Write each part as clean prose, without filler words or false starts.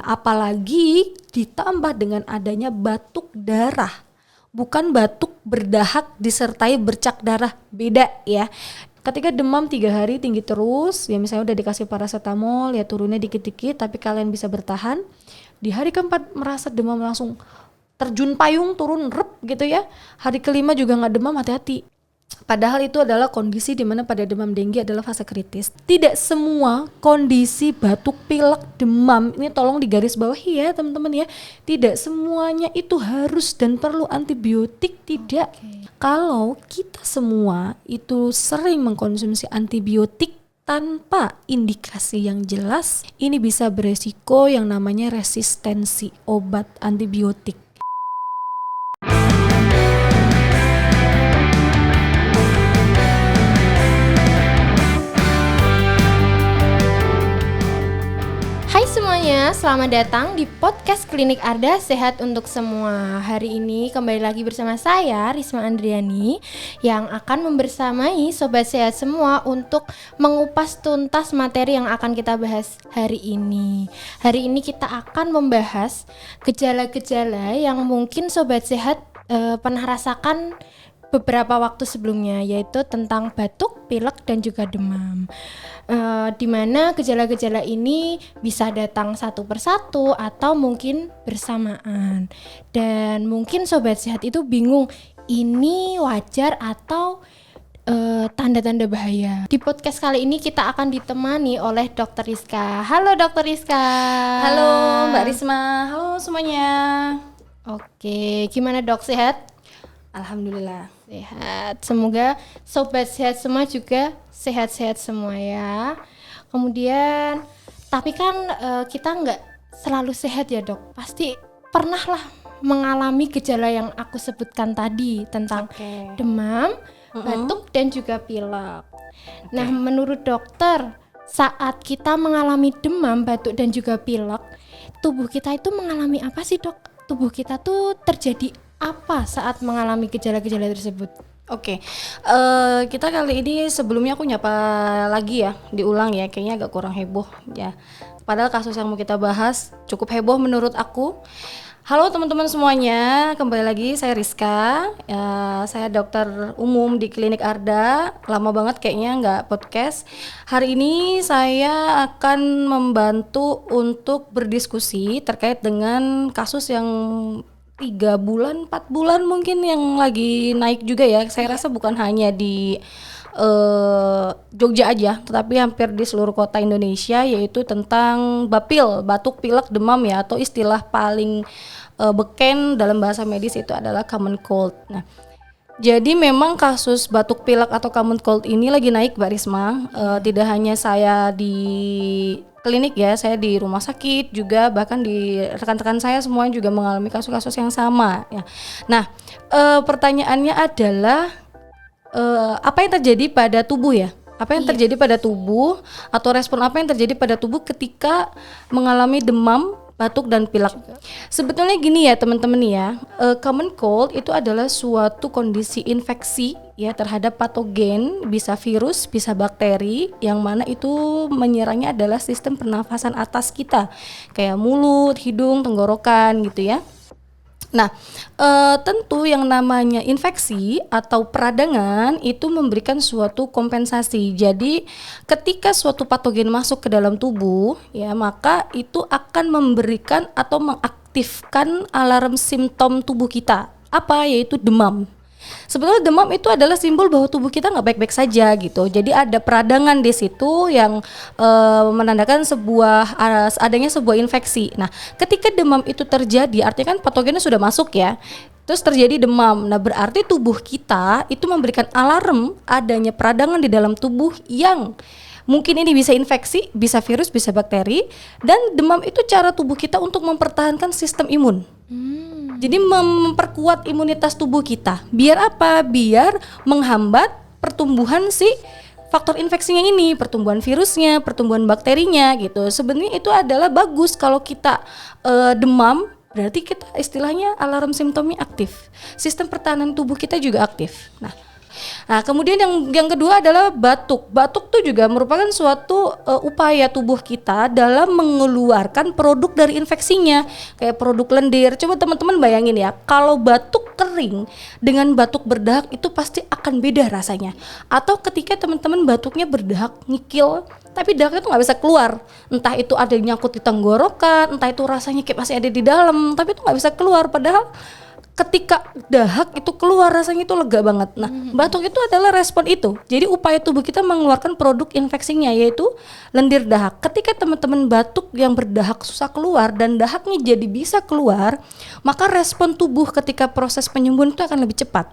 apalagi ditambah dengan adanya batuk darah. Bukan batuk berdahak disertai bercak darah, beda ya. Ketika demam 3 hari tinggi terus, ya misalnya udah dikasih paracetamol, ya turunnya dikit-dikit tapi kalian bisa bertahan. Di hari keempat merasa demam langsung terjun payung turun rep gitu ya. Hari kelima juga nggak demam, hati-hati. Padahal itu adalah kondisi di mana pada demam denggi adalah fase kritis. Tidak semua kondisi batuk, pilek, demam, ini tolong digarisbawahi ya teman-teman ya. Tidak semuanya itu harus dan perlu antibiotik, tidak. Kalau kita semua itu sering mengkonsumsi antibiotik tanpa indikasi yang jelas, ini bisa beresiko yang namanya resistensi obat antibiotik. Hai semuanya, selamat datang di podcast Klinik Arda Sehat Untuk Semua. Hari ini kembali lagi bersama saya, Risma Andriani, yang akan membersamai Sobat Sehat semua untuk mengupas tuntas materi yang akan kita bahas hari ini. Hari ini kita akan membahas gejala-gejala yang mungkin Sobat Sehat pernah rasakan beberapa waktu sebelumnya, yaitu tentang batuk, pilek, dan juga demam. Di mana gejala-gejala ini bisa datang satu persatu atau mungkin bersamaan. Dan mungkin Sobat Sehat itu bingung, ini wajar atau tanda-tanda bahaya. Di podcast kali ini kita akan ditemani oleh Dr. Rizka. Halo Dr. Rizka. Halo Mbak Risma, halo semuanya. Oke, gimana Dok, sehat? Alhamdulillah sehat. Semoga Sobat Sehat semua juga sehat-sehat semua ya. Kemudian, tapi kan kita nggak selalu sehat ya Dok. Pasti pernah lah mengalami gejala yang aku sebutkan tadi tentang demam, batuk, dan juga pilek. Nah, menurut dokter, saat kita mengalami demam, batuk, dan juga pilek, tubuh kita itu mengalami apa sih Dok? Tubuh kita tuh terjadi apa saat mengalami gejala-gejala tersebut? Kita kali ini sebelumnya aku nyapa lagi ya, diulang ya, kayaknya agak kurang heboh ya. Padahal kasus yang mau kita bahas cukup heboh menurut aku. Halo teman-teman semuanya, kembali lagi saya Rizka, saya dokter umum di Klinik Arda. Lama banget kayaknya nggak podcast. Hari ini saya akan membantu untuk berdiskusi terkait dengan kasus yang 3 bulan, 4 bulan mungkin yang lagi naik juga ya. Saya rasa bukan hanya di Jogja aja, tetapi hampir di seluruh kota Indonesia, yaitu tentang bapil, batuk, pilek, demam ya, atau istilah paling beken dalam bahasa medis itu adalah common cold. Nah, jadi memang kasus batuk pilek atau common cold ini lagi naik Mbak Risma. Tidak hanya saya di klinik ya, saya di rumah sakit juga, bahkan di rekan-rekan saya semua juga mengalami kasus-kasus yang sama ya. Nah, pertanyaannya adalah apa yang terjadi pada tubuh ya? Apa yang terjadi pada tubuh atau respon apa yang terjadi pada tubuh ketika mengalami demam, batuk, dan pilek? Sebetulnya gini ya teman-teman ya, common cold itu adalah suatu kondisi infeksi ya terhadap patogen, bisa virus, bisa bakteri, yang mana itu menyerangnya adalah sistem pernafasan atas kita, kayak mulut, hidung, tenggorokan gitu ya. Nah, tentu yang namanya infeksi atau peradangan itu memberikan suatu kompensasi. Jadi, ketika suatu patogen masuk ke dalam tubuh, ya maka itu akan memberikan atau mengaktifkan alarm simptom tubuh kita. Apa? Yaitu demam. Sebetulnya demam itu adalah simbol bahwa tubuh kita nggak baik-baik saja gitu. Jadi ada peradangan di situ yang menandakan adanya sebuah infeksi. Nah, ketika demam itu terjadi, artinya kan patogennya sudah masuk ya. Terus terjadi demam. Nah, berarti tubuh kita itu memberikan alarm adanya peradangan di dalam tubuh yang mungkin ini bisa infeksi, bisa virus, bisa bakteri. Dan demam itu cara tubuh kita untuk mempertahankan sistem imun. Jadi memperkuat imunitas tubuh kita. Biar apa? Biar menghambat pertumbuhan si faktor infeksinya ini, pertumbuhan virusnya, pertumbuhan bakterinya gitu. Sebenarnya itu adalah bagus kalau kita demam, berarti kita istilahnya alarm simptomnya aktif. Sistem pertahanan tubuh kita juga aktif. Nah, Nah, kemudian yang kedua adalah batuk. Batuk tuh juga merupakan suatu upaya tubuh kita dalam mengeluarkan produk dari infeksinya, kayak produk lendir. Coba teman-teman bayangin ya, kalau batuk kering dengan batuk berdahak itu pasti akan beda rasanya. Atau ketika teman-teman batuknya berdahak, ngikil, tapi dahaknya tuh nggak bisa keluar. Entah itu ada yang nyangkut di tenggorokan, entah itu rasanya kayak masih ada di dalam, tapi itu nggak bisa keluar. Padahal ketika dahak itu keluar rasanya itu lega banget. Nah, batuk itu adalah respon itu. Jadi upaya tubuh kita mengeluarkan produk infeksinya, yaitu lendir dahak. Ketika teman-teman batuk yang berdahak susah keluar dan dahaknya jadi bisa keluar, maka respon tubuh ketika proses penyembuhan itu akan lebih cepat.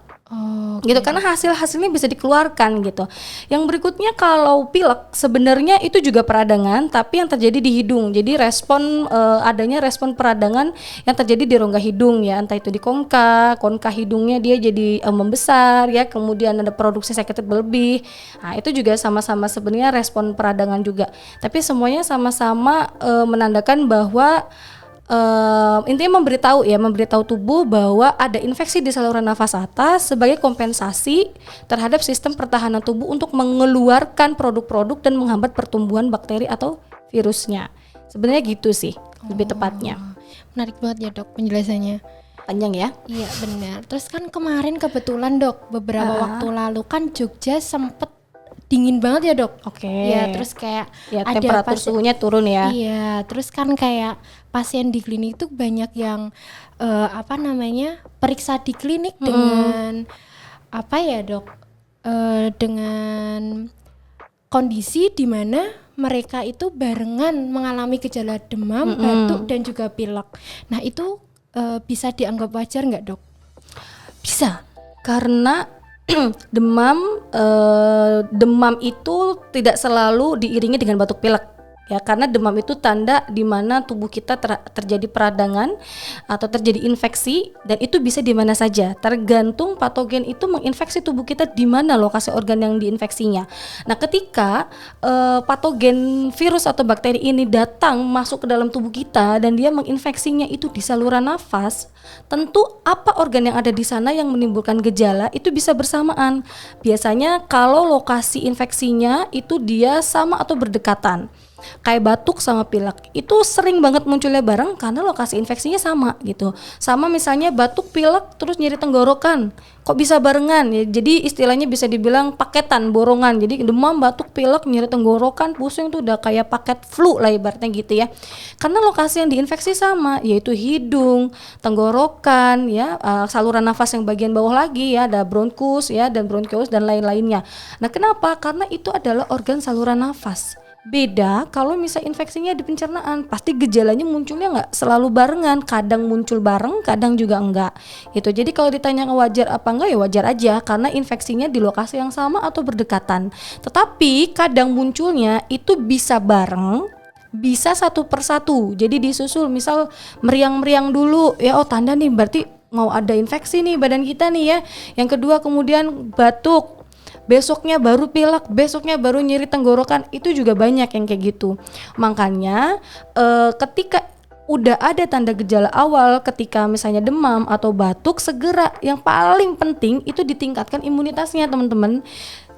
Gitu, karena hasilnya bisa dikeluarkan gitu. Yang berikutnya kalau pilek sebenarnya itu juga peradangan tapi yang terjadi di hidung. Jadi adanya respon peradangan yang terjadi di rongga hidung ya, entah itu di konka hidungnya dia jadi membesar ya, kemudian ada produksi sekretnya berlebih. Nah, itu juga sama-sama sebenarnya respon peradangan juga. Tapi semuanya sama-sama menandakan bahwa intinya memberitahu tubuh bahwa ada infeksi di saluran nafas atas sebagai kompensasi terhadap sistem pertahanan tubuh untuk mengeluarkan produk-produk dan menghambat pertumbuhan bakteri atau virusnya. Sebenarnya gitu sih lebih tepatnya. Menarik banget ya dok penjelasannya. Panjang ya? Iya benar. Terus kan kemarin kebetulan dok beberapa waktu lalu kan Jogja sempet dingin banget ya dok. Oke. Ya terus kayak ya, ada temperatur suhunya turun ya. Iya. Terus kan kayak pasien di klinik itu banyak yang periksa di klinik dengan apa ya dok? Dengan kondisi di mana mereka itu barengan mengalami gejala demam, batuk dan juga pilek. Nah itu bisa dianggap wajar nggak dok? Bisa, karena demam itu tidak selalu diiringi dengan batuk pilek ya, karena demam itu tanda di mana tubuh kita terjadi peradangan atau terjadi infeksi, dan itu bisa di mana saja tergantung patogen itu menginfeksi tubuh kita di mana lokasi organ yang diinfeksinya. Nah, ketika patogen virus atau bakteri ini datang masuk ke dalam tubuh kita dan dia menginfeksinya itu di saluran nafas, tentu apa organ yang ada di sana yang menimbulkan gejala itu bisa bersamaan. Biasanya kalau lokasi infeksinya itu dia sama atau berdekatan, kayak batuk sama pilek itu sering banget munculnya bareng karena lokasi infeksinya sama gitu. Sama misalnya batuk pilek terus nyeri tenggorokan, kok bisa barengan ya, jadi istilahnya bisa dibilang paketan, borongan. Jadi demam, batuk, pilek, nyeri tenggorokan, pusing tuh udah kayak paket flu lah ibaratnya gitu ya, karena lokasi yang diinfeksi sama, yaitu hidung, tenggorokan ya, saluran nafas yang bagian bawah lagi ya, ada bronkus ya dan bronkiolus dan lain-lainnya. Nah, kenapa? Karena itu adalah organ saluran nafas. Beda kalau misal infeksinya di pencernaan, pasti gejalanya munculnya nggak selalu barengan, kadang muncul bareng, kadang juga enggak gitu. Jadi kalau ditanya wajar apa enggak, ya wajar aja karena infeksinya di lokasi yang sama atau berdekatan. Tetapi kadang munculnya itu bisa bareng, bisa satu persatu, jadi disusul. Misal meriang-meriang dulu ya, oh tanda nih berarti mau ada infeksi nih badan kita nih ya. Yang kedua kemudian batuk, besoknya baru pilek, besoknya baru nyeri tenggorokan, itu juga banyak yang kayak gitu. Makanya ketika udah ada tanda gejala awal, ketika misalnya demam atau batuk, segera yang paling penting itu ditingkatkan imunitasnya teman-teman.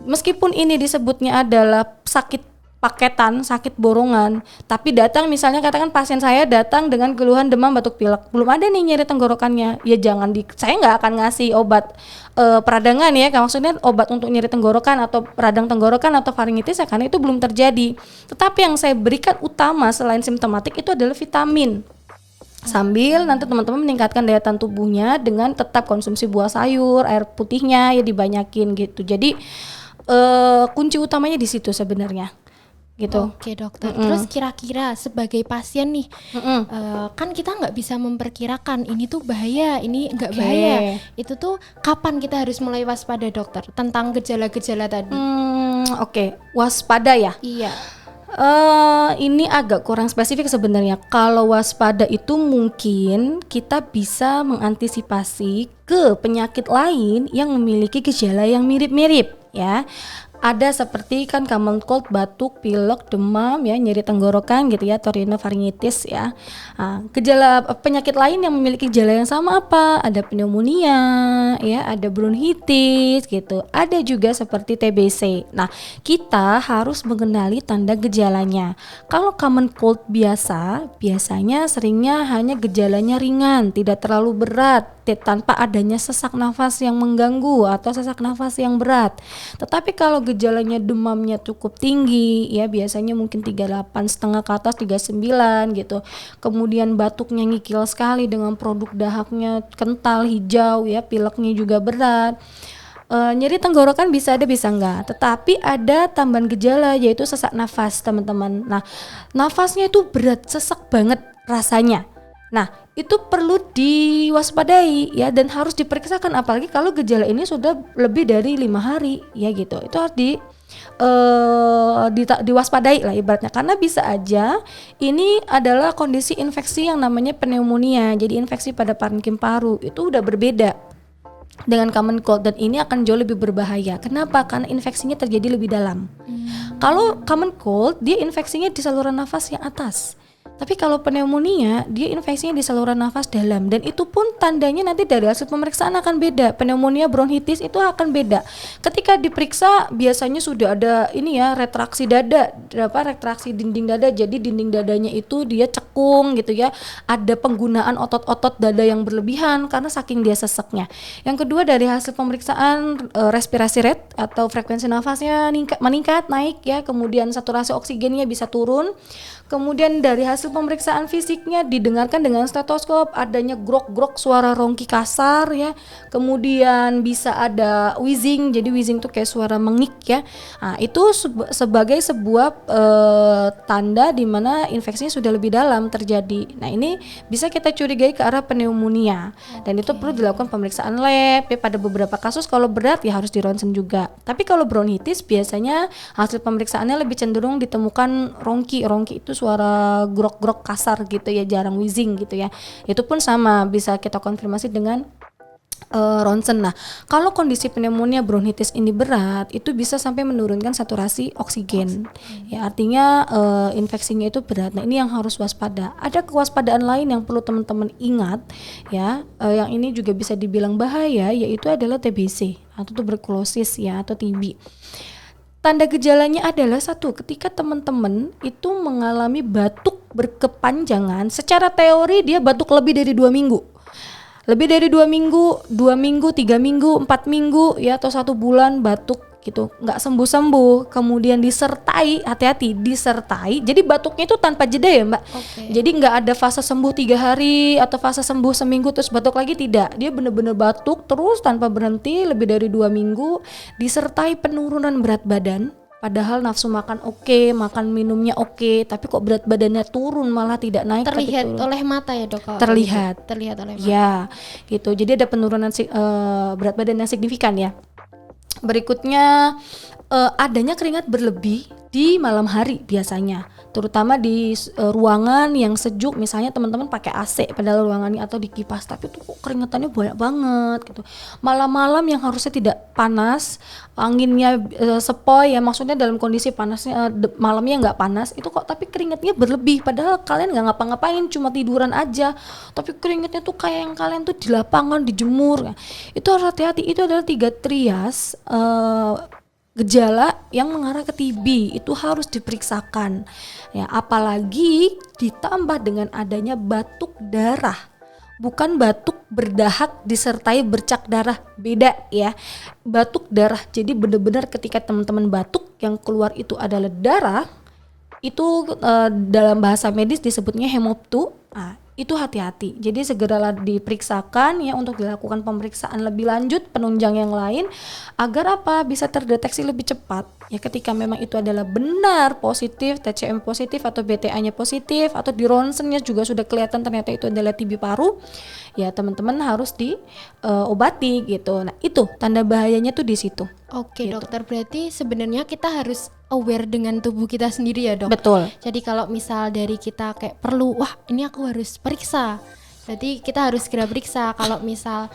Meskipun ini disebutnya adalah sakit paketan, sakit borongan, tapi datang misalnya katakan pasien saya datang dengan keluhan demam, batuk, pilek, belum ada nih nyeri tenggorokannya, ya jangan saya nggak akan ngasih obat peradangan ya, maksudnya obat untuk nyeri tenggorokan atau radang tenggorokan atau faringitis ya, karena itu belum terjadi. Tetapi yang saya berikan utama selain simptomatik itu adalah vitamin, sambil nanti teman-teman meningkatkan daya tahan tubuhnya dengan tetap konsumsi buah sayur, air putihnya ya dibanyakin gitu. Jadi kunci utamanya di situ sebenarnya gitu. Oke dokter. Terus kira-kira sebagai pasien nih, kan kita nggak bisa memperkirakan ini tuh bahaya, ini nggak bahaya. Itu tuh kapan kita harus mulai waspada dokter tentang gejala-gejala tadi? Oke, waspada ya. Iya. Ini agak kurang spesifik sebenarnya. Kalau waspada itu mungkin kita bisa mengantisipasi ke penyakit lain yang memiliki gejala yang mirip-mirip ya. ada seperti kan common cold, batuk, pilek, demam ya, nyeri tenggorokan gitu ya, atau rhinofaringitis ya. Gejala penyakit lain yang memiliki gejala yang sama apa? Ada pneumonia ya, ada bronkitis gitu. Ada juga seperti TBC. Nah, kita harus mengenali tanda gejalanya. Kalau common cold biasanya seringnya hanya gejalanya ringan, tidak terlalu berat, tanpa adanya sesak nafas yang mengganggu atau sesak nafas yang berat. Tetapi kalau gejalanya demamnya cukup tinggi ya, biasanya mungkin 38,5 ke atas, 39 gitu. Kemudian batuknya ngikil sekali dengan produk dahaknya kental hijau ya, pileknya juga berat. Nyeri tenggorokan bisa ada bisa enggak, tetapi ada tambahan gejala yaitu sesak nafas teman-teman. Nah, nafasnya itu berat, sesak banget rasanya. Nah, itu perlu diwaspadai ya, dan harus diperiksakan, apalagi kalau gejala ini sudah lebih dari 5 hari ya gitu. Itu harus diwaspadai lah ibaratnya, karena bisa aja ini adalah kondisi infeksi yang namanya pneumonia. Jadi infeksi pada parenkim paru itu udah berbeda dengan common cold, dan ini akan jauh lebih berbahaya. Kenapa? Karena infeksinya terjadi lebih dalam. Kalau common cold dia infeksinya di saluran nafas yang atas. Tapi kalau pneumonia dia infeksinya di saluran nafas dalam, dan itu pun tandanya nanti dari hasil pemeriksaan akan beda. Pneumonia, bronkitis itu akan beda. Ketika diperiksa biasanya sudah ada ini ya, retraksi dada, retraksi dinding dada. Jadi dinding dadanya itu dia cekung gitu ya. Ada penggunaan otot-otot dada yang berlebihan karena saking dia seseknya. Yang kedua dari hasil pemeriksaan respirasi rate atau frekuensi nafasnya meningkat naik ya. Kemudian saturasi oksigennya bisa turun. Kemudian dari hasil pemeriksaan fisiknya didengarkan dengan stetoskop adanya grok-grok suara rongki kasar ya. Kemudian bisa ada wheezing, jadi wheezing itu kayak suara mengik ya. Nah, itu sebagai sebuah tanda di mana infeksinya sudah lebih dalam terjadi. Nah, ini bisa kita curigai ke arah pneumonia. Dan itu perlu dilakukan pemeriksaan lab ya. Pada beberapa kasus kalau berat ya harus di ronsen juga. Tapi kalau bronkitis biasanya hasil pemeriksaannya lebih cenderung ditemukan rongki itu suara grok-grok kasar gitu ya, jarang wheezing gitu ya. Itu pun sama bisa kita konfirmasi dengan ronsen. Nah, kalau kondisi pneumonia bronkitis ini berat, itu bisa sampai menurunkan saturasi oksigen. Ya, artinya infeksinya itu berat. Nah, ini yang harus waspada. Ada kewaspadaan lain yang perlu teman-teman ingat ya, yang ini juga bisa dibilang bahaya, yaitu adalah TBC atau tuberkulosis ya, atau TB. Tanda gejalanya adalah satu, ketika teman-teman itu mengalami batuk berkepanjangan. Secara teori dia batuk lebih dari 2 minggu. Lebih dari 2 minggu, 2 minggu, 3 minggu, 4 minggu ya, atau 1 bulan batuk gitu, nggak sembuh-sembuh. Kemudian disertai, hati-hati, disertai. Jadi batuknya itu tanpa jeda ya Mbak. Jadi nggak ada fase sembuh 3 hari atau fase sembuh seminggu terus batuk lagi, tidak. Dia benar-benar batuk terus tanpa berhenti lebih dari 2 minggu, disertai penurunan berat badan. Padahal nafsu makan oke, makan minumnya oke, tapi kok berat badannya turun malah tidak naik. Terlihat oleh mata ya dok? Terlihat oleh mata. Ya, gitu. Jadi ada penurunan berat badan yang signifikan ya. Berikutnya adanya keringat berlebih di malam hari biasanya, terutama di ruangan yang sejuk, misalnya teman-teman pakai AC padahal ruangannya atau di kipas, tapi tuh kok keringatannya banyak banget gitu. Malam-malam yang harusnya tidak panas, anginnya sepoi ya, maksudnya dalam kondisi panasnya malamnya nggak panas, itu kok tapi keringatnya berlebih, padahal kalian nggak ngapa-ngapain, cuma tiduran aja, tapi keringatnya tuh kayak yang kalian tuh di lapangan dijemur. Itu harus hati-hati. Itu adalah 3 trias gejala yang mengarah ke TB, itu harus diperiksakan ya. Apalagi ditambah dengan adanya batuk darah, bukan batuk berdahak disertai bercak darah, beda ya. Batuk darah, jadi benar-benar ketika teman-teman batuk yang keluar itu adalah darah, itu dalam bahasa medis disebutnya hemoptu. Nah, itu hati-hati. Jadi segeralah diperiksakan ya, untuk dilakukan pemeriksaan lebih lanjut, penunjang yang lain, agar apa? Bisa terdeteksi lebih cepat. Ya, ketika memang itu adalah benar positif, TCM positif atau BTA-nya positif, atau di ronsennya juga sudah kelihatan ternyata itu adalah TB paru, ya teman-teman harus diobati gitu. Nah, itu tanda bahayanya tuh di situ. Oke gitu. Dokter, berarti sebenarnya kita harus aware dengan tubuh kita sendiri ya dok? Betul. Jadi kalau misal dari kita kayak perlu, wah ini aku harus periksa Berarti kita harus segera periksa kalau misal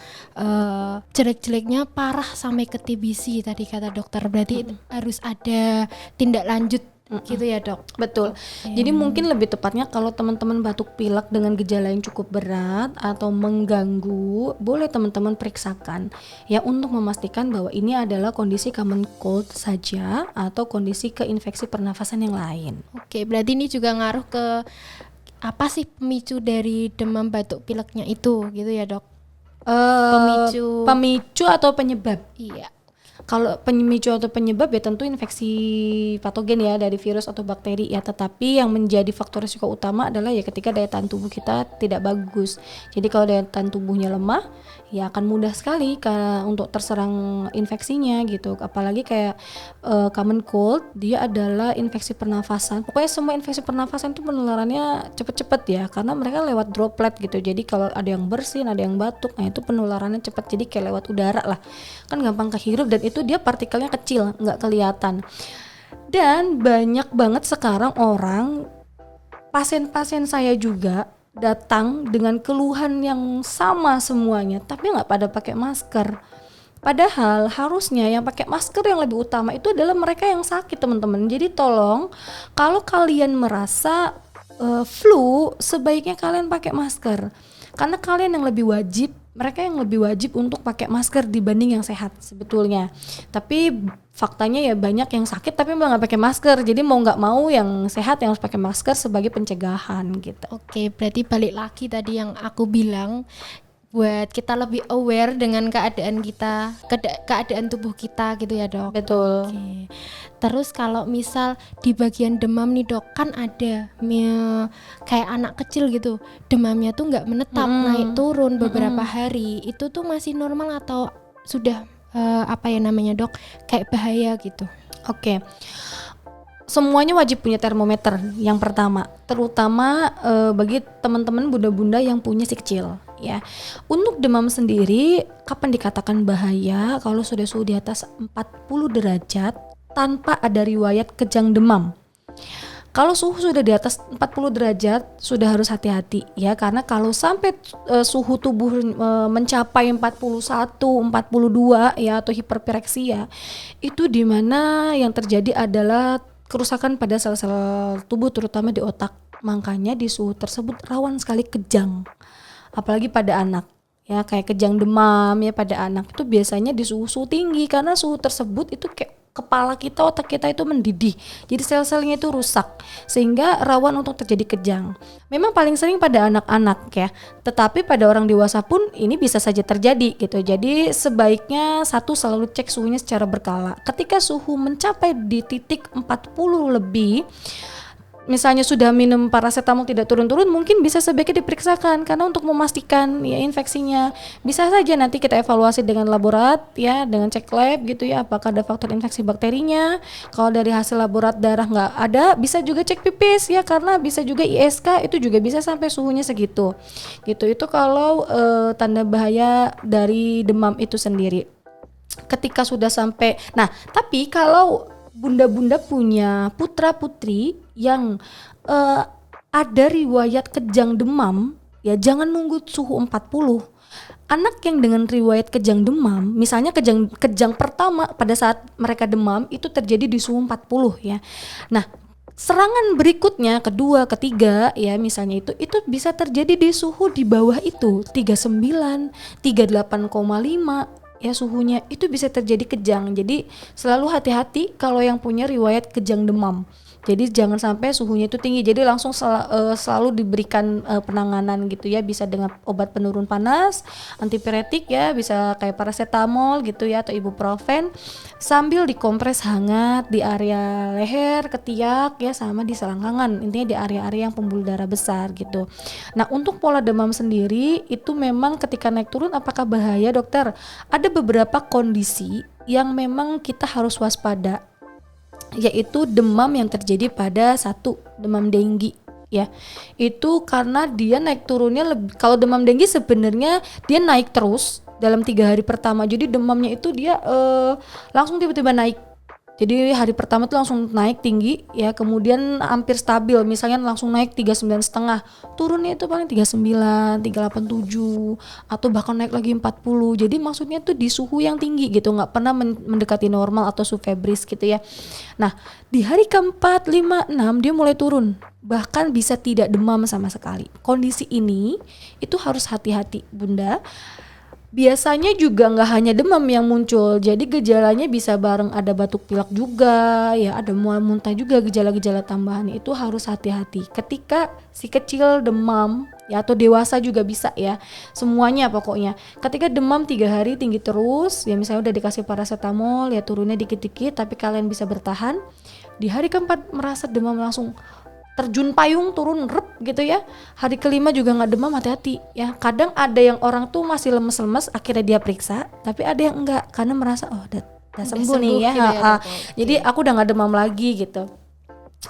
jelek-jeleknya parah sampai ke TBC tadi kata dokter. Berarti harus ada tindak lanjut gitu ya dok. Betul. Jadi mungkin lebih tepatnya kalau teman-teman batuk pilek dengan gejala yang cukup berat atau mengganggu, boleh teman-teman periksakan ya untuk memastikan bahwa ini adalah kondisi common cold saja atau kondisi keinfeksi pernafasan yang lain. Oke, berarti ini juga ngaruh ke apa sih pemicu dari demam batuk pileknya itu gitu ya dok? Pemicu atau penyebab? Iya. Kalau pemicu atau penyebab ya tentu infeksi patogen ya dari virus atau bakteri ya, tetapi yang menjadi faktor risiko utama adalah ya ketika daya tahan tubuh kita tidak bagus. Jadi kalau daya tahan tubuhnya lemah ya akan mudah sekali untuk terserang infeksinya gitu. Apalagi kayak common cold, dia adalah infeksi pernafasan. Pokoknya semua infeksi pernafasan itu penularannya cepet-cepet ya, karena mereka lewat droplet gitu. Jadi kalau ada yang bersin, ada yang batuk, nah itu penularannya cepet. Jadi kayak lewat udara lah, kan gampang kehirup dan itu dia partikelnya kecil, nggak kelihatan. Dan banyak banget sekarang orang, pasien-pasien saya juga datang dengan keluhan yang sama semuanya, tapi nggak pada pakai masker. Padahal harusnya yang pakai masker yang lebih utama itu adalah mereka yang sakit, teman-teman. Jadi tolong kalau kalian merasa flu, sebaiknya kalian pakai masker. Karena kalian yang lebih wajib, mereka yang lebih wajib untuk pakai masker dibanding yang sehat sebetulnya. Tapi faktanya ya banyak yang sakit tapi malah nggak pakai masker. Jadi mau nggak mau yang sehat yang harus pakai masker sebagai pencegahan gitu. Oke, berarti balik lagi tadi yang aku bilang, buat kita lebih aware dengan keadaan kita, keadaan tubuh kita gitu ya dok. Betul. Oke. Terus kalau misal di bagian demam nih dok, kan ada kayak anak kecil gitu, demamnya tuh nggak menetap, naik turun beberapa hari, itu tuh masih normal atau sudah apa ya namanya dok, kayak bahaya gitu? Oke. Semuanya wajib punya termometer yang pertama, terutama bagi teman-teman bunda-bunda yang punya si kecil ya. Untuk demam sendiri kapan dikatakan bahaya? Kalau sudah suhu di atas 40 derajat tanpa ada riwayat kejang demam. Kalau suhu sudah di atas 40 derajat sudah harus hati-hati ya, karena kalau sampai suhu tubuh mencapai 41, 42 ya atau hiperpireksia, itu dimana yang terjadi adalah kerusakan pada sel-sel tubuh terutama di otak. Makanya di suhu tersebut rawan sekali kejang. Apalagi pada anak. Ya kayak kejang demam ya pada anak itu biasanya di suhu tinggi, karena suhu tersebut itu kayak kepala kita, otak kita itu mendidih. Jadi sel-selnya itu rusak sehingga rawan untuk terjadi kejang. Memang paling sering pada anak-anak ya. Tetapi pada orang dewasa pun ini bisa saja terjadi gitu. Jadi sebaiknya selalu cek suhunya secara berkala. Ketika suhu mencapai di titik 40 lebih, misalnya sudah minum paracetamol tidak turun-turun, mungkin bisa sebaiknya diperiksakan karena untuk memastikan ya infeksinya. Bisa saja nanti kita evaluasi dengan laborat ya, dengan cek lab gitu ya, apakah ada faktor infeksi bakterinya. Kalau dari hasil laborat darah nggak ada, bisa juga cek pipis ya, karena bisa juga ISK itu juga bisa sampai suhunya segitu. Gitu itu kalau tanda bahaya dari demam itu sendiri. Ketika sudah sampai, nah tapi kalau bunda-bunda punya putra-putri yang ada riwayat kejang demam, ya jangan nunggu suhu 40. Anak yang dengan riwayat kejang demam, misalnya kejang pertama pada saat mereka demam itu terjadi di suhu 40 ya. Nah, serangan berikutnya kedua, ketiga ya misalnya itu bisa terjadi di suhu di bawah itu 39, 38,5 ya suhunya, itu bisa terjadi kejang. Jadi selalu hati-hati kalau yang punya riwayat kejang demam. Jadi jangan sampai suhunya itu tinggi. Jadi langsung selalu diberikan penanganan gitu ya, bisa dengan obat penurun panas, antipiretik ya, bisa kayak paracetamol gitu ya atau ibuprofen, sambil dikompres hangat di area leher, ketiak ya, sama di selangkangan. Intinya di area-area yang pembuluh darah besar gitu. Nah, untuk pola demam sendiri itu memang ketika naik turun apakah bahaya, dokter? Ada beberapa kondisi yang memang kita harus waspada, yaitu demam yang terjadi pada demam denggi ya. Itu karena dia naik turunnya kalau demam denggi sebenarnya dia naik terus dalam 3 hari pertama. Jadi demamnya itu dia langsung tiba-tiba naik Jadi hari pertama tuh langsung naik tinggi ya, kemudian hampir stabil, misalnya langsung naik 39,5, turunnya itu paling 39, 387 atau bahkan naik lagi 40. Jadi maksudnya tuh di suhu yang tinggi gitu, nggak pernah mendekati normal atau suhu febris gitu ya. Nah, di hari keempat, 5, 6 dia mulai turun. Bahkan bisa tidak demam sama sekali. Kondisi ini itu harus hati-hati Bunda. Biasanya juga nggak hanya demam yang muncul, jadi gejalanya bisa bareng ada batuk pilek juga, ya ada mual muntah juga, gejala-gejala tambahan itu harus hati-hati. Ketika si kecil demam, ya atau dewasa juga bisa ya, semuanya pokoknya. Ketika demam 3 hari tinggi terus, ya misalnya udah dikasih paracetamol, ya turunnya dikit-dikit, tapi kalian bisa bertahan. Di hari keempat merasa demam langsung terjun payung turun rep gitu ya. Hari kelima juga nggak demam, hati-hati ya. Kadang ada yang orang tuh masih lemes-lemes akhirnya dia periksa, tapi ada yang enggak karena merasa udah sembuh nih ya, gitu ya, Dok. jadi aku udah nggak demam lagi gitu.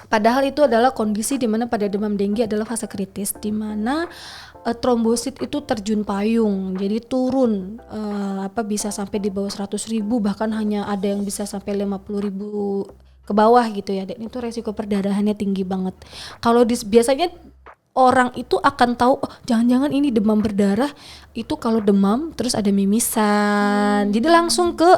Padahal itu adalah kondisi dimana pada demam denggi adalah fase kritis, dimana trombosit itu terjun payung, jadi turun bisa sampai di bawah 100.000, bahkan hanya ada yang bisa sampai 50.000 ke bawah gitu ya, dan itu resiko perdarahannya tinggi banget. Kalau biasanya orang itu akan tahu, jangan-jangan ini demam berdarah itu kalau demam terus ada mimisan, jadi langsung ke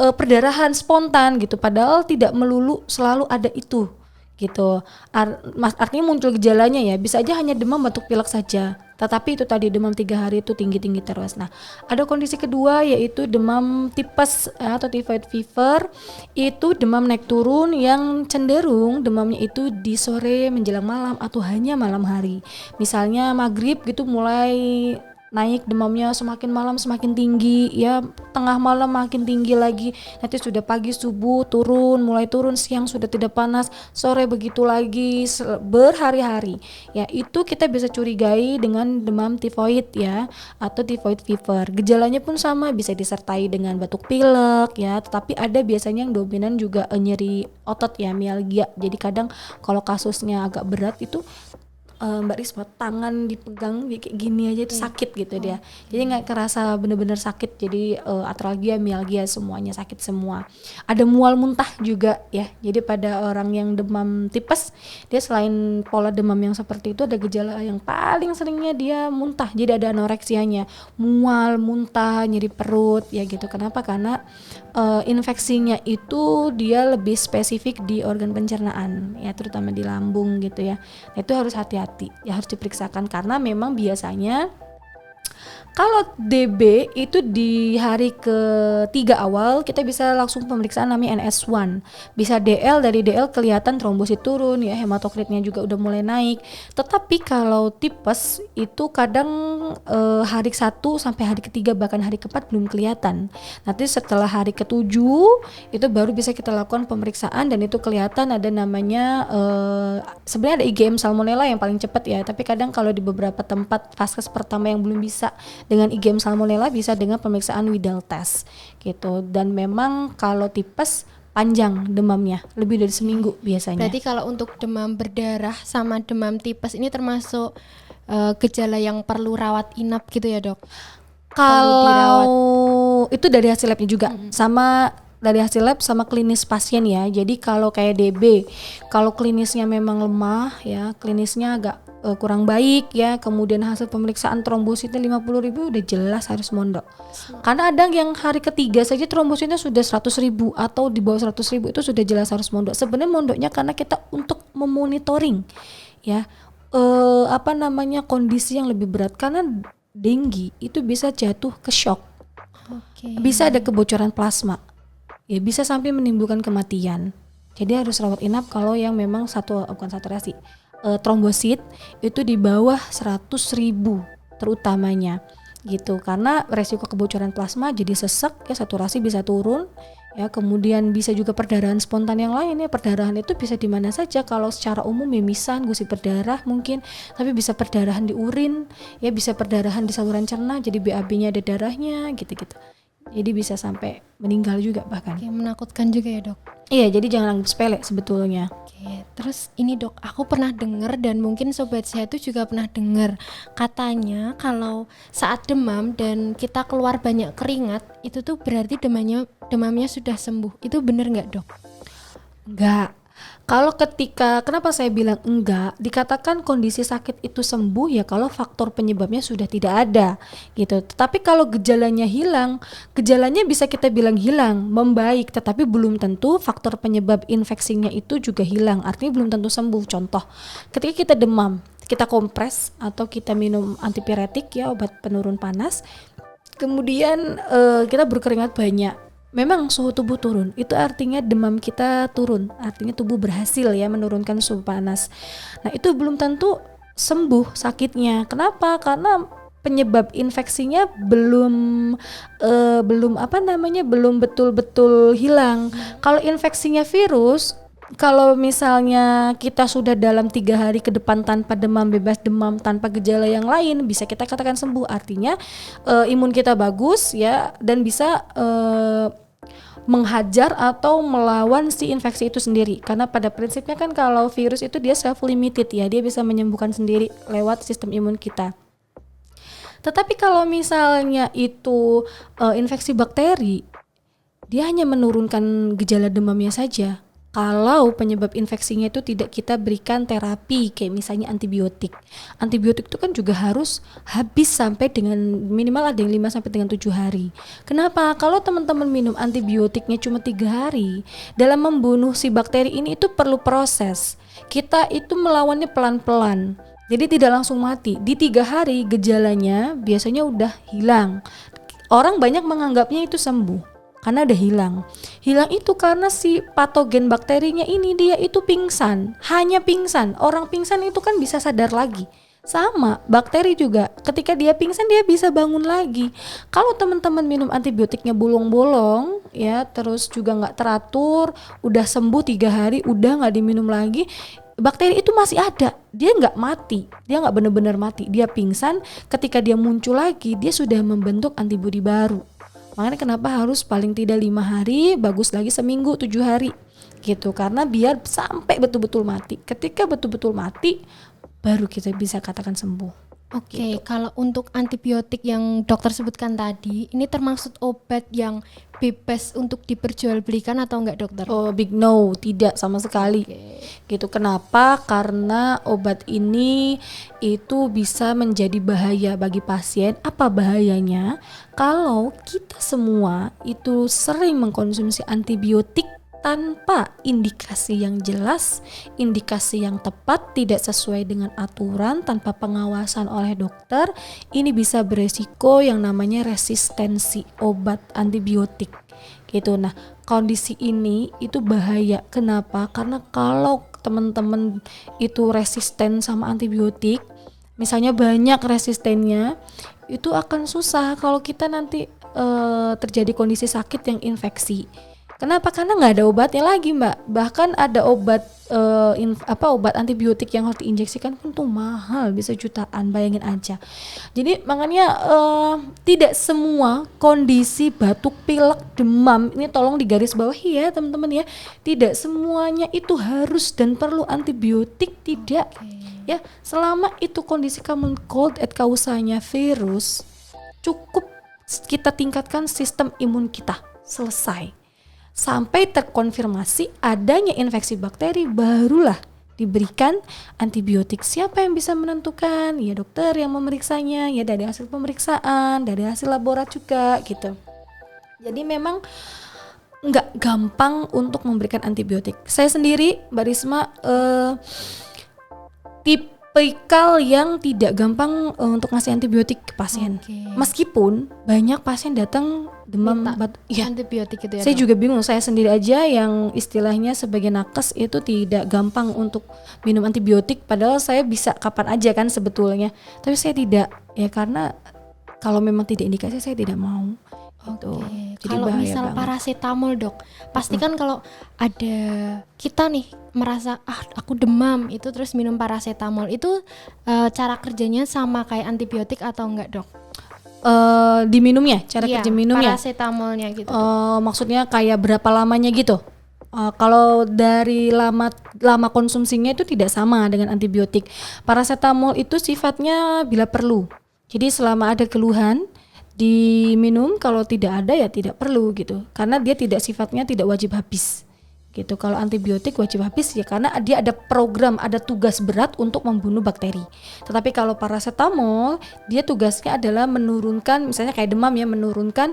perdarahan spontan gitu, padahal tidak melulu selalu ada itu gitu. Artinya muncul gejalanya ya, bisa aja hanya demam batuk pilek saja, tetapi itu tadi demam 3 hari itu tinggi-tinggi terus. Nah, ada kondisi kedua yaitu demam tipes atau typhoid fever. Itu demam naik turun yang cenderung demamnya itu di sore menjelang malam atau hanya malam hari. Misalnya maghrib gitu mulai naik demamnya, semakin malam semakin tinggi ya, tengah malam makin tinggi lagi, nanti sudah pagi subuh turun, mulai turun, siang sudah tidak panas, sore begitu lagi berhari-hari ya. Itu kita bisa curigai dengan demam tifoid ya, atau typhoid fever. Gejalanya pun sama, bisa disertai dengan batuk pilek ya, tetapi ada biasanya yang dominan juga nyeri otot ya, mialgia. Jadi kadang kalau kasusnya agak berat itu Mbak Risma tangan dipegang kayak gini aja itu sakit gitu dia. Jadi nggak kerasa bener-bener sakit. Jadi artralgia, mialgia semuanya sakit semua. Ada mual muntah juga ya. Jadi pada orang yang demam tipes, dia selain pola demam yang seperti itu, ada gejala yang paling seringnya dia muntah. Jadi ada anoreksianya, mual, muntah, nyeri perut ya gitu. Kenapa? Karena infeksinya itu dia lebih spesifik di organ pencernaan ya, terutama di lambung gitu ya. Nah, itu harus hati-hati ya, harus diperiksakan karena memang biasanya kalau DB itu di hari ketiga awal kita bisa langsung pemeriksaan namanya NS1. Bisa DL, dari DL kelihatan trombosit turun ya, hematokritnya juga udah mulai naik. Tetapi kalau tipes itu kadang hari 1 sampai hari ketiga bahkan hari keempat belum kelihatan. Nanti setelah hari ke-7 itu baru bisa kita lakukan pemeriksaan dan itu kelihatan ada namanya sebenarnya ada IgM salmonella yang paling cepat ya, tapi kadang kalau di beberapa tempat vaskes pertama yang belum bisa dengan IgM salmonella, bisa dengan pemeriksaan Widal test gitu. Dan memang kalau tipes panjang demamnya, lebih dari seminggu biasanya. Berarti kalau untuk demam berdarah sama demam tipes ini termasuk gejala yang perlu rawat inap gitu ya, Dok? Kalau itu dari hasil labnya juga, sama dari hasil lab sama klinis pasien ya. Jadi kalau kayak DB, kalau klinisnya memang lemah ya, klinisnya agak kurang baik ya, kemudian hasil pemeriksaan trombositnya 50.000 udah jelas harus mondok. Karena ada yang hari ketiga saja trombositnya sudah 100.000 atau di bawah 100.000, itu sudah jelas harus mondok. Sebenarnya mondoknya karena kita untuk memonitoring ya kondisi yang lebih berat, karena denggi itu bisa jatuh ke shock. Bisa ada kebocoran plasma ya, bisa sampai menimbulkan kematian. Jadi harus rawat inap kalau yang memang saturasi trombosit itu di bawah 100.000 terutamanya gitu, karena resiko kebocoran plasma jadi sesek ya, saturasi bisa turun ya, kemudian bisa juga perdarahan spontan yang lain ya. Perdarahan itu bisa di mana saja, kalau secara umum mimisan, gusi berdarah mungkin, tapi bisa perdarahan di urin ya, bisa perdarahan di saluran cerna, jadi BAB-nya ada darahnya gitu-gitu. Jadi bisa sampai meninggal juga bahkan. Oke, menakutkan juga ya, Dok. Iya, jadi jangan anggap sepele sebetulnya. Oke, terus ini, Dok, aku pernah dengar dan mungkin sobat saya itu juga pernah dengar, katanya kalau saat demam dan kita keluar banyak keringat, itu tuh berarti demamnya sudah sembuh. Itu benar nggak, Dok? Enggak. Kenapa saya bilang enggak? Dikatakan kondisi sakit itu sembuh ya kalau faktor penyebabnya sudah tidak ada gitu. Tetapi kalau gejalanya hilang, gejalanya bisa kita bilang hilang, membaik, tetapi belum tentu faktor penyebab infeksinya itu juga hilang. Artinya belum tentu sembuh. Contoh, ketika kita demam, kita kompres atau kita minum antipiretik ya, obat penurun panas, kemudian kita berkeringat banyak. Memang suhu tubuh turun, itu artinya demam kita turun, artinya tubuh berhasil ya menurunkan suhu panas. Nah itu belum tentu sembuh sakitnya. Kenapa? Karena penyebab infeksinya belum betul-betul hilang. Kalau infeksinya virus, kalau misalnya kita sudah dalam 3 hari ke depan tanpa demam, bebas demam, tanpa gejala yang lain, bisa kita katakan sembuh. Artinya imun kita bagus ya, dan bisa menghajar atau melawan si infeksi itu sendiri. Karena pada prinsipnya kan kalau virus itu dia self limited ya, dia bisa menyembuhkan sendiri lewat sistem imun kita. Tetapi kalau misalnya itu infeksi bakteri, dia hanya menurunkan gejala demamnya saja. Kalau penyebab infeksinya itu tidak kita berikan terapi kayak misalnya antibiotik. Antibiotik itu kan juga harus habis sampai dengan minimal ada yang 5 sampai dengan 7 hari. Kenapa? Kalau teman-teman minum antibiotiknya cuma 3 hari, dalam membunuh si bakteri ini itu perlu proses. Kita itu melawannya pelan-pelan. Jadi tidak langsung mati. Di 3 hari gejalanya biasanya udah hilang. Orang banyak menganggapnya itu sembuh karena udah hilang. Hilang itu karena si patogen bakterinya ini dia itu pingsan, hanya pingsan. Orang pingsan itu kan bisa sadar lagi. Sama, bakteri juga ketika dia pingsan dia bisa bangun lagi. Kalau teman-teman minum antibiotiknya bolong-bolong ya, terus juga nggak teratur, udah sembuh 3 hari udah nggak diminum lagi, bakteri itu masih ada, dia nggak mati, dia nggak benar-benar mati, dia pingsan. Ketika dia muncul lagi, dia sudah membentuk antibodi baru. Makanya kenapa harus paling tidak 5 hari, bagus lagi seminggu, 7 hari gitu, karena biar sampai betul-betul mati. Ketika betul-betul mati, baru kita bisa katakan sembuh. Oke, Gitu. kalau untuk antibiotik yang dokter sebutkan tadi, ini termasuk obat yang bebas untuk diperjualbelikan atau enggak dokter? Oh, big no, tidak sama sekali. Gitu. Kenapa? Karena obat ini itu bisa menjadi bahaya bagi pasien. Apa bahayanya? Kalau kita semua itu sering mengkonsumsi antibiotik tanpa indikasi yang jelas, indikasi yang tepat, tidak sesuai dengan aturan, tanpa pengawasan oleh dokter, ini bisa beresiko yang namanya resistensi obat antibiotik gitu. Nah, kondisi ini itu bahaya. Kenapa? Karena kalau teman-teman itu resisten sama antibiotik, misalnya banyak resistennya, itu akan susah kalau kita nanti terjadi kondisi sakit yang infeksi. Kenapa? Karena nggak ada obatnya lagi, Mbak. Bahkan ada obat obat antibiotik yang harus diinjeksikan pun tuh mahal, bisa jutaan, bayangin aja. Jadi makanya tidak semua kondisi batuk, pilek, demam ini tolong digarisbawahi ya teman-teman ya. Tidak semuanya itu harus dan perlu antibiotik, tidak. Ya, selama itu kondisi common cold et causanya virus, cukup kita tingkatkan sistem imun kita, selesai. Sampai terkonfirmasi adanya infeksi bakteri, barulah diberikan antibiotik. Siapa yang bisa menentukan? Ya dokter yang memeriksanya, ya dari hasil pemeriksaan, dari hasil laborat juga gitu. Jadi memang nggak gampang untuk memberikan antibiotik. Saya sendiri, Mbak Risma, tipikal yang tidak gampang untuk ngasih antibiotik ke pasien. Meskipun banyak pasien datang demam antibiotik itu ya. Saya juga bingung, saya sendiri aja yang istilahnya sebagai nakes itu tidak gampang untuk minum antibiotik, padahal saya bisa kapan aja kan sebetulnya. Tapi saya tidak, ya karena kalau memang tidak indikasi saya tidak mau. Jadi kalau misal paracetamol dok, pasti kan kalau ada kita nih merasa aku demam itu terus minum paracetamol itu cara kerjanya sama kayak antibiotik atau enggak dok? Diminumnya, cara kerja minumnya? Paracetamolnya gitu. Maksudnya kayak berapa lamanya gitu? Kalau dari lama konsumsinya itu tidak sama dengan antibiotik. Paracetamol itu sifatnya bila perlu. Jadi selama ada keluhan diminum, kalau tidak ada ya tidak perlu gitu. Karena dia sifatnya tidak wajib habis gitu. Kalau antibiotik wajib habis ya karena dia ada program, ada tugas berat untuk membunuh bakteri. Tetapi kalau paracetamol dia tugasnya adalah menurunkan, misalnya kayak demam ya, menurunkan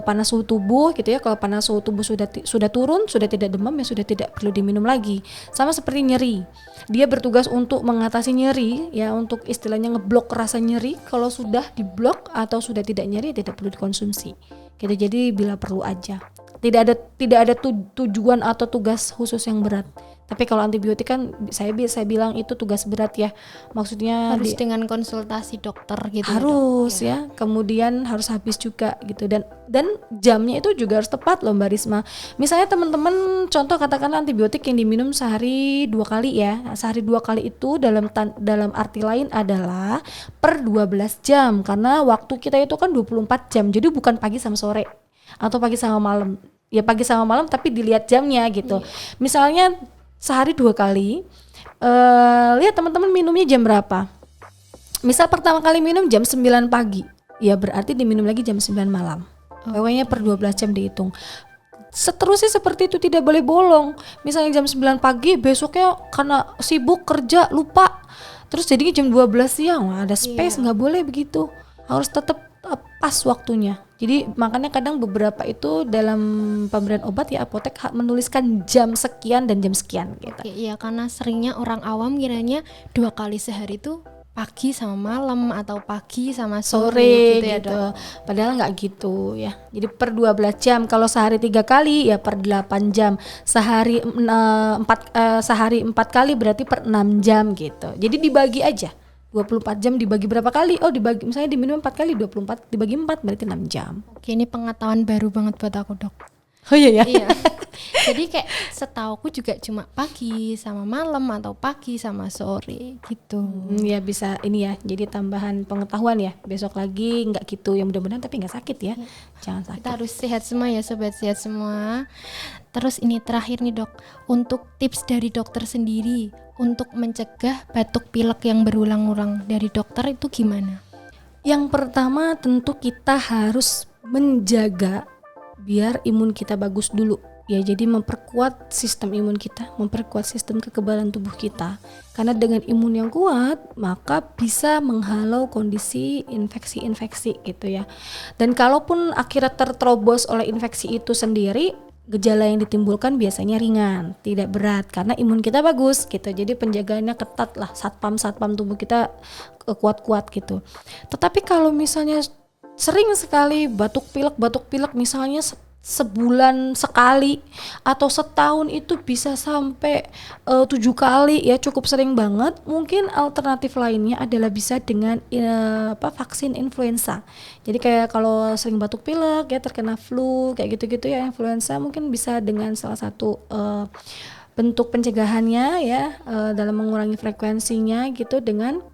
panas suhu tubuh gitu ya. Kalau panas suhu tubuh sudah turun, sudah tidak demam ya sudah tidak perlu diminum lagi. Sama seperti nyeri, dia bertugas untuk mengatasi nyeri ya, untuk istilahnya ngeblok rasa nyeri. Kalau sudah diblok atau sudah tidak nyeri tidak perlu dikonsumsi gitu. Jadi bila perlu aja, tidak ada tujuan atau tugas khusus yang berat. Tapi kalau antibiotik kan saya bilang itu tugas berat ya, maksudnya harus dengan konsultasi dokter gitu. Harus ya, kemudian harus habis juga gitu, dan jamnya itu juga harus tepat loh Mbak Risma. Misalnya teman-teman contoh katakan antibiotik yang diminum sehari 2 kali ya. Sehari 2 kali itu dalam arti lain adalah per 12 jam karena waktu kita itu kan 24 jam. Jadi bukan pagi sama sore atau pagi sama malam. Ya pagi sama malam tapi dilihat jamnya gitu. Misalnya sehari 2 kali, lihat teman-teman minumnya jam berapa. Misal pertama kali minum jam 9 pagi, ya berarti diminum lagi jam 9 malam. Pokoknya per 12 jam dihitung. Seterusnya seperti itu, tidak boleh bolong. Misalnya jam 9 pagi, besoknya karena sibuk kerja lupa, terus jadinya jam 12 siang, ada space, nggak boleh begitu. Harus tetap pas waktunya. Jadi makanya kadang beberapa itu dalam pemberian obat ya apotek menuliskan jam sekian dan jam sekian gitu. Iya, karena seringnya orang awam kiranya 2 kali sehari itu pagi sama malam atau pagi sama sore gitu ya Dok. Padahal nggak gitu ya. Jadi per 12 jam. Kalau sehari 3 kali ya per 8 jam. Sehari 4 kali berarti per 6 jam gitu. Jadi dibagi aja. 24 jam dibagi berapa kali? Oh dibagi, misalnya diminum 4 kali, 24 dibagi 4 berarti 6 jam. Oke, ini pengetahuan baru banget buat aku Dok. Oh iya ya? Iya. Jadi kayak setauku juga cuma pagi sama malam atau pagi sama sore gitu. Ya bisa ini ya, jadi tambahan pengetahuan ya. Besok lagi nggak gitu, yang mudah-mudahan tapi nggak sakit ya. Jangan sakit. Kita harus sehat semua ya sobat, sehat semua. Terus ini terakhir nih Dok, untuk tips dari dokter sendiri untuk mencegah batuk pilek yang berulang-ulang dari dokter itu gimana? Yang pertama tentu kita harus menjaga biar imun kita bagus dulu ya, jadi memperkuat sistem imun kita, memperkuat sistem kekebalan tubuh kita, karena dengan imun yang kuat maka bisa menghalau kondisi infeksi-infeksi gitu ya. Dan kalaupun akhirnya terterobos oleh infeksi itu sendiri, gejala yang ditimbulkan biasanya ringan, tidak berat karena imun kita bagus gitu. Jadi penjagaannya ketat lah, satpam tubuh kita kuat-kuat gitu. Tetapi kalau misalnya sering sekali batuk pilek misalnya sebulan sekali atau setahun itu bisa sampai 7 kali ya, cukup sering banget. Mungkin alternatif lainnya adalah bisa dengan vaksin influenza. Jadi kayak kalau sering batuk pilek ya, terkena flu kayak gitu-gitu ya, influenza, mungkin bisa dengan salah satu bentuk pencegahannya ya, dalam mengurangi frekuensinya gitu dengan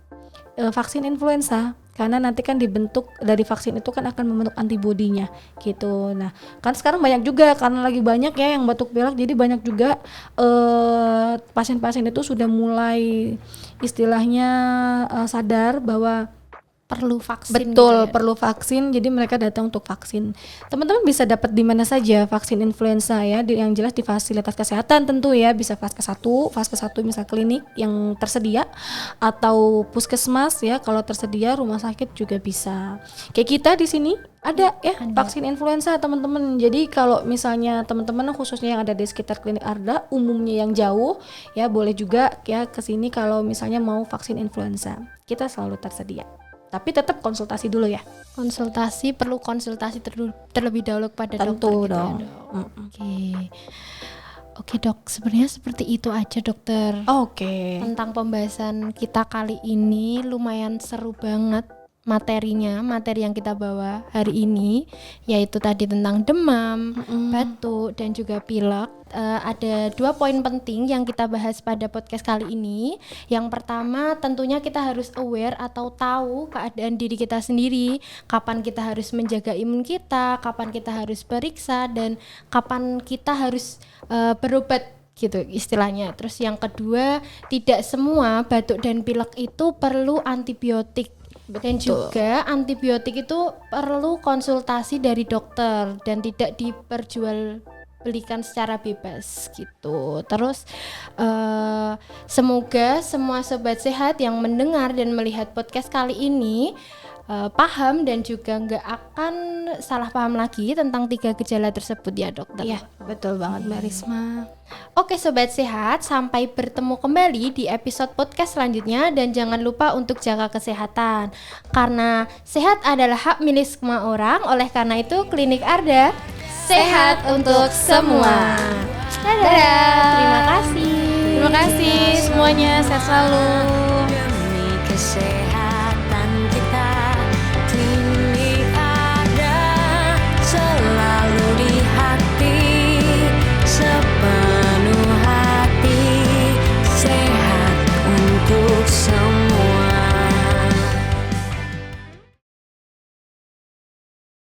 vaksin influenza. Karena nanti kan dibentuk dari vaksin itu kan akan membentuk antibodinya gitu. Nah kan sekarang banyak juga, karena lagi banyak ya yang batuk pilek, jadi banyak juga pasien-pasien itu sudah mulai istilahnya sadar bahwa perlu vaksin. Betul, gitu ya? perlu vaksin. Jadi mereka datang untuk vaksin. Teman-teman bisa dapat di mana saja vaksin influenza ya, yang jelas di fasilitas kesehatan tentu ya, bisa Vaskes 1 misal klinik yang tersedia, atau puskesmas ya kalau tersedia, rumah sakit juga bisa. Kayak kita di sini ada ya vaksin influenza teman-teman. Jadi kalau misalnya teman-teman khususnya yang ada di sekitar klinik Arda, umumnya yang jauh ya, boleh juga ya ke sini kalau misalnya mau vaksin influenza. Kita selalu tersedia. Tapi tetap konsultasi dulu ya. Perlu konsultasi terlebih dahulu kepada Tentu dokter. dong. Oke Dok, sebenarnya seperti itu aja dokter. Oke. Tentang pembahasan kita kali ini lumayan seru banget materi yang kita bawa hari ini, yaitu tadi tentang demam, batuk, dan juga pilek. Ada 2 poin penting yang kita bahas pada podcast kali ini. Yang pertama tentunya kita harus aware atau tahu keadaan diri kita sendiri, kapan kita harus menjaga imun kita, kapan kita harus periksa, dan kapan kita harus berobat gitu istilahnya. Terus yang kedua, tidak semua batuk dan pilek itu perlu antibiotik. Dan juga antibiotik itu perlu konsultasi dari dokter dan tidak belikan secara bebas gitu. Terus semoga semua sobat sehat yang mendengar dan melihat podcast kali ini paham dan juga nggak akan salah paham lagi tentang 3 gejala tersebut ya dokter. Iya, betul banget Mbak Risma. Oke sobat sehat, sampai bertemu kembali di episode podcast selanjutnya dan jangan lupa untuk jaga kesehatan. Karena sehat adalah hak milik semua orang, oleh karena itu Klinik Arda sehat untuk semua. Dadah. Terima kasih. Terima kasih semuanya, sehat selalu.